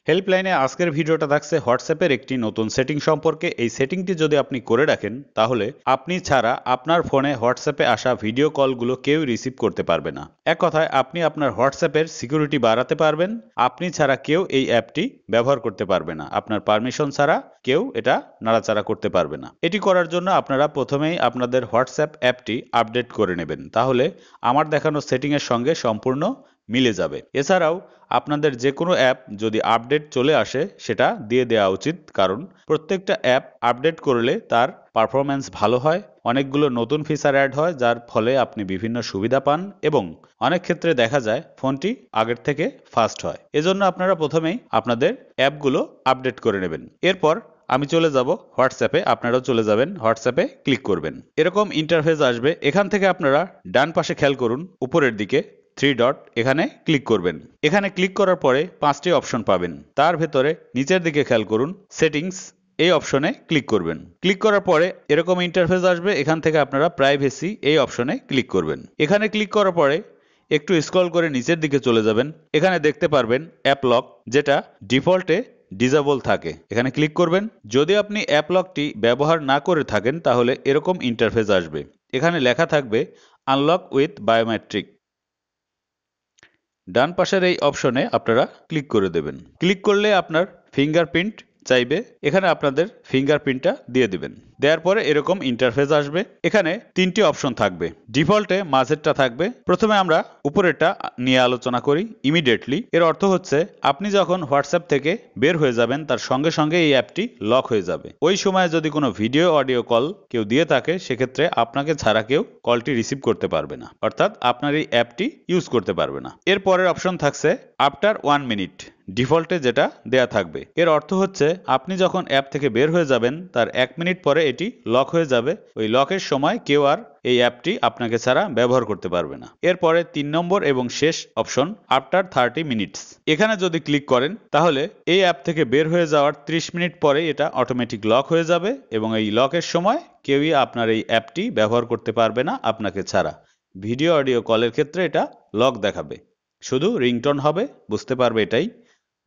হেল্পলাইনে আজকের ভিডিওটা থাকছে হোয়াটসঅ্যাপের একটি নতুন সেটিং সম্পর্কে। এই সেটিংটি যদি আপনি করে রাখেন তাহলে আপনি ছাড়া আপনার ফোনে হোয়াটসঅ্যাপে আসা ভিডিও কলগুলো কেউ রিসিভ করতে পারবে না। এক কথায় আপনি আপনার হোয়াটসঅ্যাপের সিকিউরিটি বাড়াতে পারবেন। আপনি ছাড়া কেউ এই অ্যাপটি ব্যবহার করতে পারবে না। আপনার পারমিশন ছাড়া কেউ এটা নাড়াচাড়া করতে পারবে না। এটি করার জন্য আপনারা প্রথমেই আপনাদের হোয়াটসঅ্যাপ অ্যাপটি আপডেট করে নেবেন, তাহলে আমার দেখানো সেটিংয়ের সঙ্গে সম্পূর্ণ মিলে যাবে। এছাড়াও আপনাদের যে কোনো অ্যাপ যদি আপডেট চলে আসে সেটা দিয়ে দেওয়া উচিত, কারণ প্রত্যেকটা অ্যাপ আপডেট করলে তার পারফরম্যান্স ভালো হয়, অনেকগুলো নতুন ফিচার অ্যাড হয়, যার ফলে আপনি বিভিন্ন সুবিধা পান এবং অনেক ক্ষেত্রে দেখা যায় ফোনটি আগের থেকে ফাস্ট হয়। এজন্য আপনারা প্রথমেই আপনাদের অ্যাপগুলো আপডেট করে নেবেন। এরপর আমি চলে যাব হোয়াটসঅ্যাপে, আপনারাও চলে যাবেন হোয়াটসঅ্যাপে, ক্লিক করবেন। এরকম ইন্টারফেস আসবে। এখান থেকে আপনারা ডান পাশে খেয়াল করুন, উপরের দিকে 3 ডট, এখানে ক্লিক করবেন। এখানে ক্লিক করার পরে 5টি অপশন পাবেন। তার ভেতরে নিচের দিকে খেয়াল করুন, সেটিংস, এই অপশনে ক্লিক করবেন। ক্লিক করার পরে এরকম ইন্টারফেস আসবে। এখান থেকে আপনারা প্রাইভেসি এই অপশনে ক্লিক করবেন। এখানে ক্লিক করার পরে একটু স্ক্রল করে নিচের দিকে চলে যাবেন। এখানে দেখতে পারবেন অ্যাপ লক, যেটা ডিফল্টে ডিসেবল থাকে। এখানে ক্লিক করবেন। যদি আপনি অ্যাপ লকটি ব্যবহার না করে থাকেন তাহলে এরকম ইন্টারফেস আসবে। এখানে লেখা থাকবে আনলক উইথ বায়োমেট্রিক। ডান পাশের এই অপশনে আপনারা ক্লিক করে দেবেন। ক্লিক করলে আপনার ফিঙ্গারপ্রিন্ট চাইবে, এখানে আপনাদের ফিঙ্গারপ্রিন্টটা দিয়ে দিবেন। দেওয়ার পরে এরকম ইন্টারফেস আসবে। এখানে 3টি অপশন থাকবে। ডিফল্টে মাঝেরটা থাকবে। প্রথমে আমরা উপরেরটা নিয়ে আলোচনা করি, ইমিডিয়েটলি। এর অর্থ হচ্ছে আপনি যখন হোয়াটসঅ্যাপ থেকে বের হয়ে যাবেন তার সঙ্গে সঙ্গে এই অ্যাপটি লক হয়ে যাবে। ওই সময় যদি কোনো ভিডিও অডিও কল কেউ দিয়ে থাকে সেক্ষেত্রে আপনাকে ছাড়া কেউ কলটি রিসিভ করতে পারবে না, অর্থাৎ আপনার এই অ্যাপটি ইউজ করতে পারবে না। এরপরের অপশন থাকছে আফটার 1 মিনিট, ডিফল্টে যেটা দেয়া থাকবে। এর অর্থ হচ্ছে আপনি যখন অ্যাপ থেকে বের হয়ে যাবেন তার 1 মিনিট পরে এটি লক হয়ে যাবে। ওই লকের সময় কেউ আর এই অ্যাপটি আপনাকে ছাড়া ব্যবহার করতে পারবে না। এরপরে 3 নম্বর এবং শেষ অপশন আফটার 30 মিনিটস, এখানে যদি ক্লিক করেন তাহলে এই অ্যাপ থেকে বের হয়ে যাওয়ার 30 মিনিট পরে এটা অটোমেটিক লক হয়ে যাবে এবং এই লকের সময় কেউই আপনার এই অ্যাপটি ব্যবহার করতে পারবে না আপনাকে ছাড়া। ভিডিও অডিও কলের ক্ষেত্রে এটা লক দেখাবে, শুধু রিংটোন হবে, বুঝতে পারবে এটাই,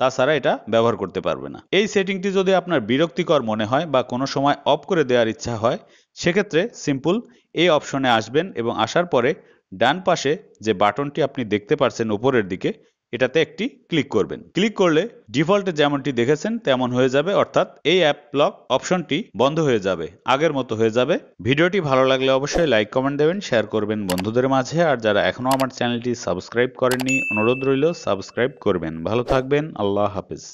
তাছাড়া এটা ব্যবহার করতে পারবে না। এই সেটিংটি যদি আপনার বিরক্তিকর মনে হয় বা কোনো সময় অফ করে দেওয়ার ইচ্ছা হয় সেক্ষেত্রে সিম্পল এই অপশনে আসবেন এবং আসার পরে ডান পাশে যে বাটনটি আপনি দেখতে পাচ্ছেন উপরের দিকে, এটাতে একটি ক্লিক করবেন। ক্লিক করলে ডিফল্টে যেমনটি দেখেছেন তেমন হয়ে যাবে, অর্থাৎ এই অ্যাপ লক অপশনটি বন্ধ হয়ে যাবে, আগের মতো হয়ে যাবে। ভিডিওটি ভালো লাগলে অবশ্যই লাইক কমেন্ট দেবেন, শেয়ার করবেন বন্ধুদের মাঝে। আর যারা এখনো আমার চ্যানেলটি সাবস্ক্রাইব করেননি অনুরোধ রইল সাবস্ক্রাইব করবেন। ভালো থাকবেন, আল্লাহ হাফেজ।